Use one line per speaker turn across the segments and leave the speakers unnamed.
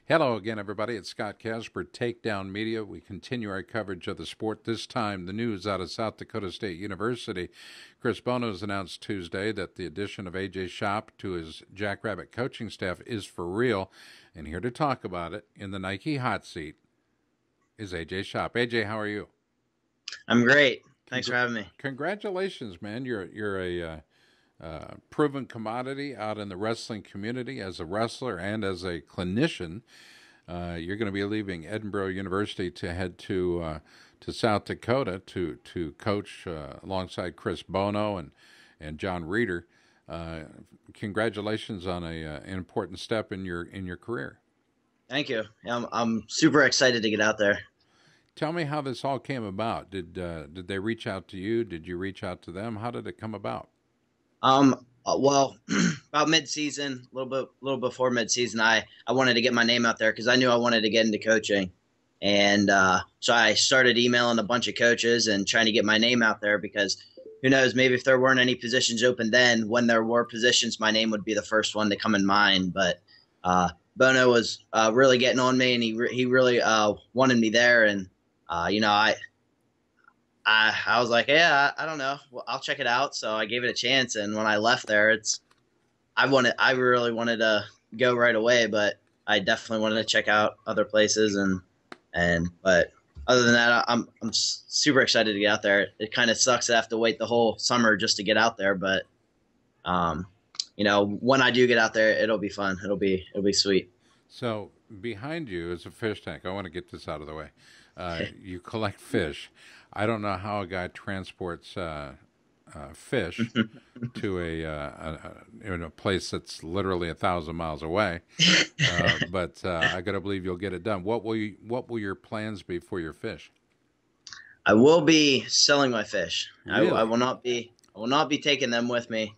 Hello again, everybody. It's Scott Casper, Takedown Media. We continue our coverage of the sport. This time, the news out of South Dakota State University. Chris Bono has announced Tuesday that the addition of AJ Schopp to his Jackrabbit coaching staff is for real. And here to talk about it in the Nike hot seat is AJ Schopp. AJ, how are you?
I'm great. Thanks for having me.
Congratulations, man. You're a proven commodity out in the wrestling community as a wrestler and as a clinician. You're going to be leaving Edinboro University to head to South Dakota to coach alongside Chris Bono and John Reeder. Congratulations on an important step in your career.
Thank you. I'm super excited to get out there.
Tell me how this all came about. Did they reach out to you? Did you reach out to them? How did it come about?
Well, about mid-season, a little before mid-season, I wanted to get my name out there because I knew I wanted to get into coaching, and so I started emailing a bunch of coaches and trying to get my name out there because who knows, maybe if there weren't any positions open then, when there were positions, my name would be the first one to come in mind. But Bono was really getting on me, and he really wanted me there, and I was like, yeah, I don't know. Well, I'll check it out. So I gave it a chance. And when I left there, I really wanted to go right away, but I definitely wanted to check out other places. But other than that, I'm super excited to get out there. It kind of sucks to have to wait the whole summer just to get out there. But, when I do get out there, it'll be fun. It'll be sweet.
So behind you is a fish tank. I want to get this out of the way. You collect fish. I don't know how a guy transports fish to a place that's literally 1,000 miles away, but I got to believe you'll get it done. What will your plans be for your fish?
I will be selling my fish.
Really?
I will not be taking them with me.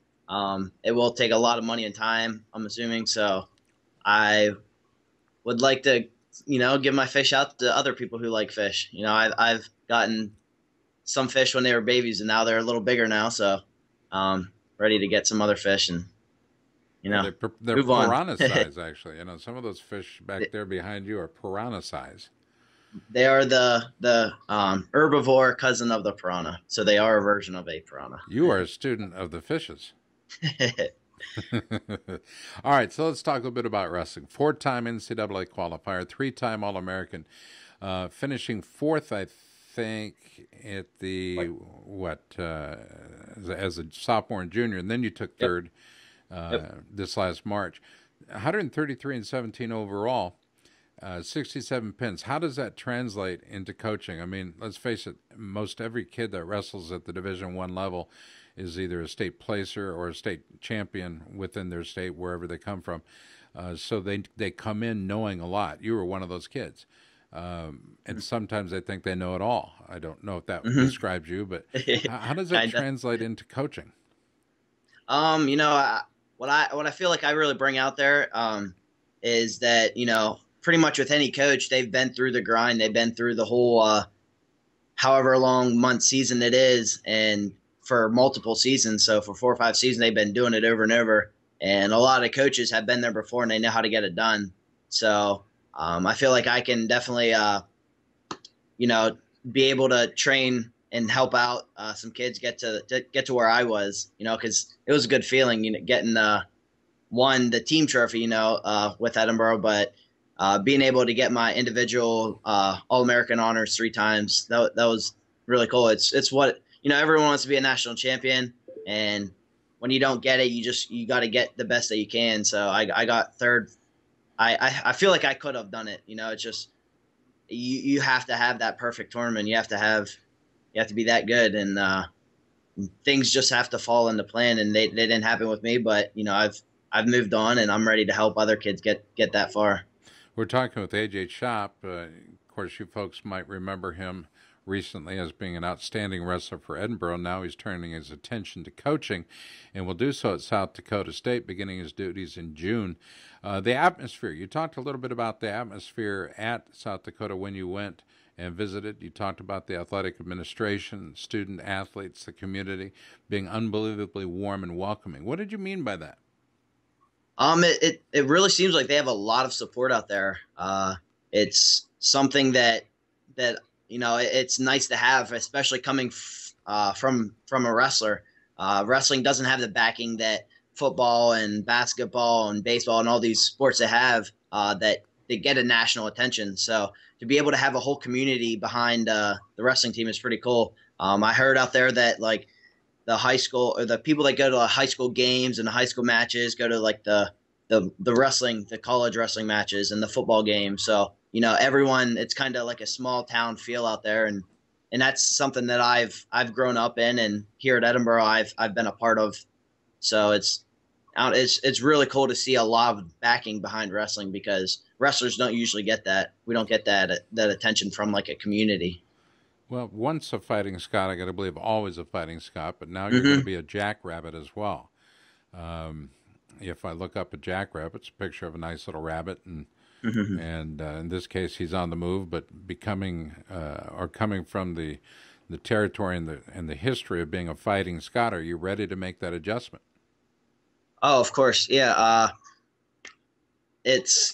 It will take a lot of money and time, I'm assuming. So I would like to, give my fish out to other people who like fish. I've gotten some fish when they were babies, and now they're a little bigger now. So, ready to get some other fish and,
They're
move on.
piranha size, actually. Some of those fish back there behind you are piranha size.
They are the herbivore cousin of the piranha. So they are a version of a piranha.
You are a student of the fishes. All right, so let's talk a little bit about wrestling. Four-time NCAA qualifier, three-time All-American, finishing fourth, I think, at the as a sophomore and junior, and then you took third this last March. 133 and 17 overall, 67 pins. How does that translate into coaching? I mean, let's face it, most every kid that wrestles at the Division I level is either a state placer or a state champion within their state, wherever they come from. So they come in knowing a lot. You were one of those kids. And sometimes they think they know it all. I don't know if that describes you, but how does that translate into coaching?
What I feel like I really bring out there is that, pretty much with any coach, they've been through the grind. They've been through the whole however long month season it is, and for multiple seasons. So for 4 or 5 seasons, they've been doing it over and over. And a lot of coaches have been there before, and they know how to get it done. So I feel like I can definitely, be able to train and help out some kids get to where I was, because it was a good feeling, getting the team trophy, with Edinboro, but being able to get my individual All-American honors 3 times, that was really cool. It's what, everyone wants to be a national champion, and when you don't get it, you got to get the best that you can. So I got third. I feel like I could have done it. It's just you have to have that perfect tournament. You have to be that good, and things just have to fall into plan. And they didn't happen with me, but I've moved on, and I'm ready to help other kids get that far.
We're talking with AJ Schopp. Of course, you folks might remember him recently as being an outstanding wrestler for Edinboro. Now he's turning his attention to coaching, and will do so at South Dakota State, beginning his duties in June. The atmosphere, you talked a little bit about the atmosphere at South Dakota when you went and visited. You talked about the athletic administration, student athletes, the community being unbelievably warm and welcoming. What did you mean by that?
It really seems like they have a lot of support out there. It's something that it's nice to have, especially coming from a wrestler. Wrestling doesn't have the backing that football and basketball and baseball and all these sports that have that they get a national attention. So to be able to have a whole community behind the wrestling team is pretty cool. I heard out there that like the high school or the people that go to high school games and the high school matches go to like the college wrestling matches and the football games. So, everyone, it's kind of like a small town feel out there. And that's something that I've grown up in, and here at Edinboro, I've been a part of. So it's really cool to see a lot of backing behind wrestling because wrestlers don't usually get that. We don't get that attention from like a community.
Well, once a fighting Scot, I got to believe always a fighting Scot, but now you're going to
Mm-hmm.
be a jackrabbit as well. If I look up a jackrabbit, it's a picture of a nice little rabbit, and
Mm-hmm.
in this case, he's on the move, but becoming or coming from the territory and the history of being a fighting Scot. Are you ready to make that adjustment?
Oh, of course, yeah. It's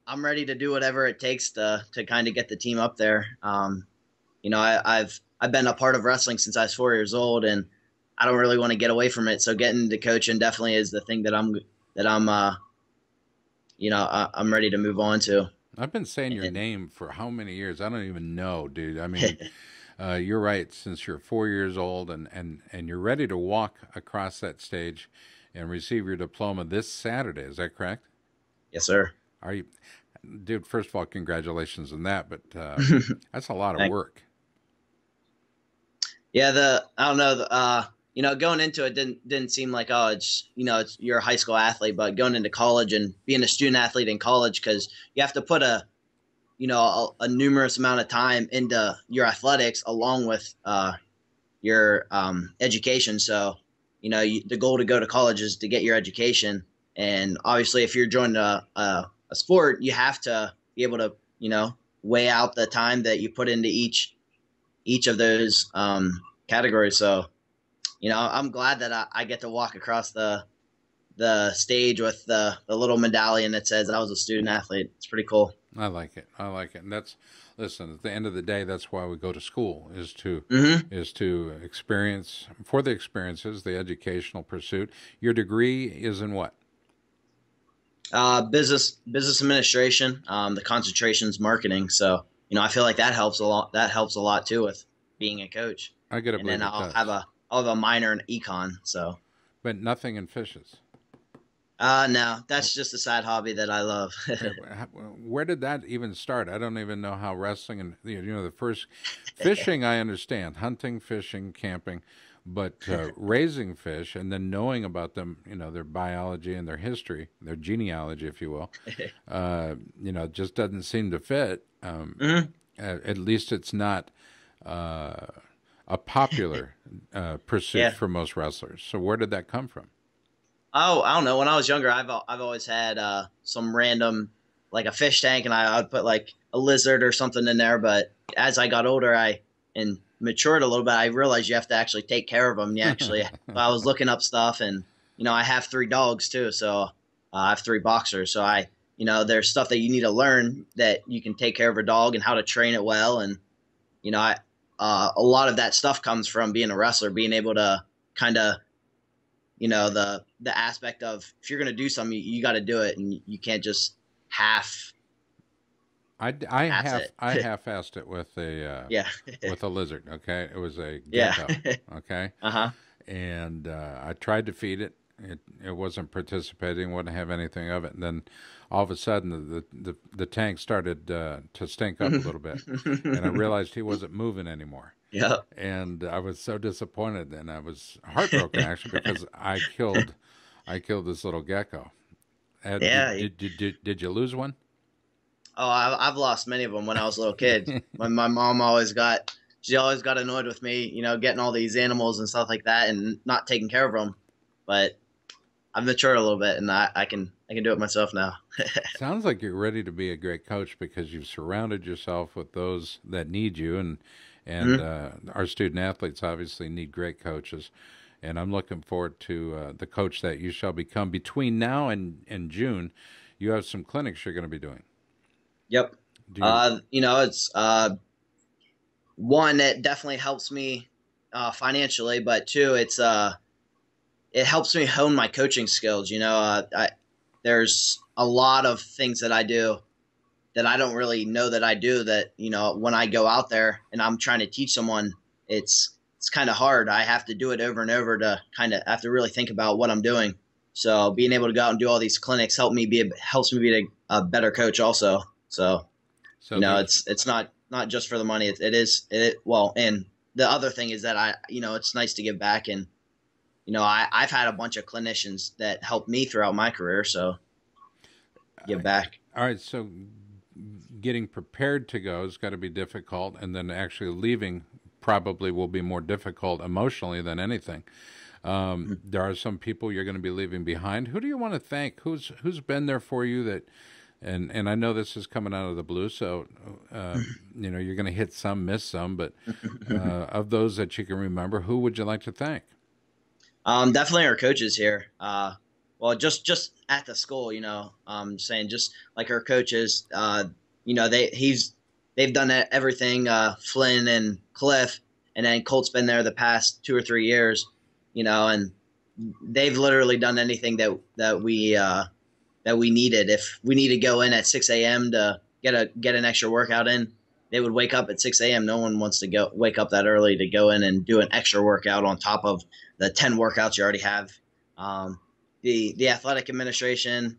I'm ready to do whatever it takes to kind of get the team up there. I've been a part of wrestling since I was 4 years old, and I don't really want to get away from it. So getting into coaching definitely is the thing I'm ready to move on to.
I've been saying your
And
name for how many years? I don't even know, dude. I mean, you're right. Since you're 4 years old and you're ready to walk across that stage and receive your diploma this Saturday, is that correct?
yes, sir.
Are you, dude? First of all, congratulations on that. But that's a lot of
Thank-
work.
yeah, I don't know. Going into it didn't seem like, oh, it's you're a high school athlete, but going into college and being a student athlete in college, because you have to put a numerous amount of time into your athletics along with your education. So, the goal to go to college is to get your education. And obviously, if you're joining a sport, you have to be able to, weigh out the time that you put into each of those categories. So, I'm glad that I get to walk across the stage with the little medallion that says I was a student athlete. It's pretty cool.
I like it. I like it. And listen, at the end of the day, that's why we go to school
Mm-hmm.
is to experience for the experiences, the educational pursuit. Your degree is in what?
Business administration. The concentration's marketing. So, I feel like that helps a lot. That helps a lot too with being a coach.
I gotta
And
believe
then
it does.
I'll have a minor in econ. So,
But nothing in fishes.
no, that's just a side hobby that I love.
Okay, where did that even start? I don't even know how wrestling and the first fishing I understand, hunting, fishing, camping, but raising fish and then knowing about them, their biology and their history, their genealogy, if you will, just doesn't seem to fit.
Mhm.
At least it's not a popular pursuit
Yeah.
for most wrestlers. So where did that come from?
Oh, I don't know. When I was younger, I've always had some random like a fish tank, and I would put like a lizard or something in there. But as I got older, and matured a little bit, I realized you have to actually take care of them. You actually, so I was looking up stuff, and I have 3 dogs too, so I have 3 boxers. So there's stuff that you need to learn that you can take care of a dog and how to train it well, and I a lot of that stuff comes from being a wrestler, being able to kind of the aspect of if you're going to do something, you got to do it, and you can't just half it.
I half-assed it
Yeah.
with a lizard. Okay, it was a
Yeah.
gecko. Okay,
Uh-huh.
and I tried to feed it. It wasn't participating. Wouldn't have anything of it. And then all of a sudden, the tank started to stink up a little bit, and I realized he wasn't moving anymore.
Yeah.
And I was so disappointed, and I was heartbroken actually because I killed this little gecko.
Yeah.
Did you lose one?
Oh, I've lost many of them when I was a little kid. My mom she always got annoyed with me, getting all these animals and stuff like that and not taking care of them. But I've matured a little bit, and I can do it myself now.
Sounds like you're ready to be a great coach because you've surrounded yourself with those that need you, and
Mhm.
our student athletes obviously need great coaches. and I'm looking forward to the coach that you shall become. Between now and June, you have some clinics you're going to be doing.
Yep.
Do you,
You know, it's one that definitely helps me financially, but two, it helps me hone my coaching skills. You know, there's a lot of things that I do that I don't really know that I do that, you know, when I go out there and I'm trying to teach someone, it's kind of hard. I have to do it over and over to kind of have to really think about what I'm doing. So being able to go out and do all these clinics helps me be a better coach also. So you know, it's not just for the money. Well, and the other thing is that you know, it's nice to give back. And, you know, I've had a bunch of clinicians that helped me throughout my career. So give back.
all right. So getting prepared to go has got to be difficult, and then actually leaving probably will be more difficult emotionally than anything. There are some people you're going to be leaving behind. Who do you want to thank? Who's been there for you that, and I know this is coming out of the blue, so you know, you're going to hit some, miss some, but of those that you can remember, who would you like to thank?
Definitely our coaches here. Well, just at the school, you know, saying just like our coaches, you know, they've done everything. Flynn and Cliff, and then Colt's been there the past 2 or 3 years, you know, and they've literally done anything that we needed. If we need to go in at 6 a.m. to get an extra workout in, they would wake up at 6 a.m. No one wants to wake up that early to go in and do an extra workout on top of the 10 workouts you already have. The athletic administration,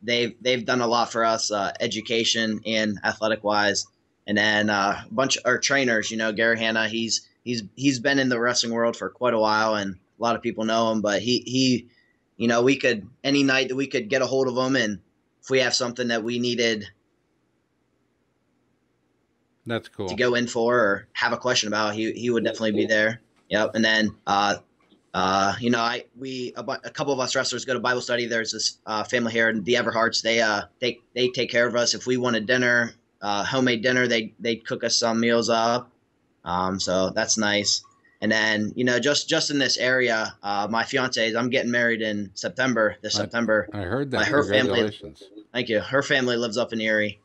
they've done a lot for us, education and athletic wise. And then a bunch of our trainers, you know, Gary Hanna, he's been in the wrestling world for quite a while, and a lot of people know him, but he you know, we could, any night that we could get a hold of him, and if we have something that we needed
That's cool.
to go in for or have a question about, he would definitely be there. Yep. And then you know, a couple of us wrestlers go to Bible study. There's this family here, the Everharts. They take care of us. If we wanted dinner, homemade dinner, they cook us some meals up. So that's nice. And then, you know, just in this area, my fiance, I'm getting married in September. September.
I heard that.
Her
Congratulations.
family. Thank you. Her family lives up in Erie.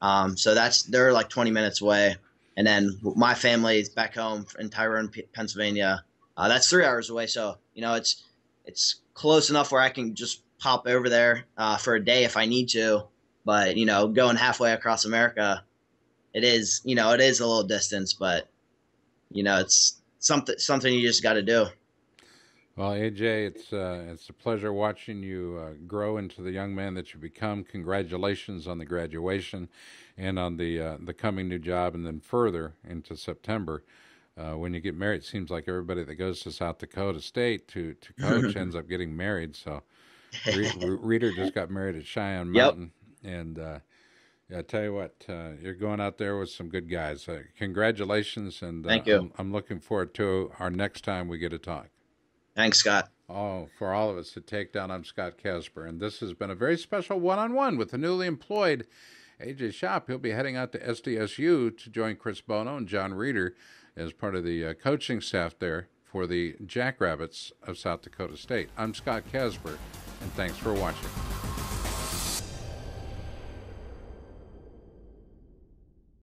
So they're like 20 minutes away. And then my family is back home in Tyrone, Pennsylvania. That's 3 hours away. So, you know, it's close enough where I can just pop over there for a day if I need to. But, you know, going halfway across America, it is a little distance, but, you know, it's something you just got to do.
Well, AJ, it's a pleasure watching you grow into the young man that you become. Congratulations on the graduation and on the coming new job, and then further into September. When you get married, it seems like everybody that goes to South Dakota State to coach ends up getting married. So Reader just got married at Cheyenne Mountain. Yep. And I tell you what, you're going out there with some good guys. Congratulations, and
thank you.
I'm looking forward to our next time we get to talk.
Thanks, Scott.
Oh, for all of us at Takedown, I'm Scott Casper, and this has been a very special one-on-one with the newly employed AJ Schopp. He'll be heading out to SDSU to join Chris Bono and John Reeder as part of the coaching staff there for the Jackrabbits of South Dakota State. I'm Scott Casper, and thanks for watching.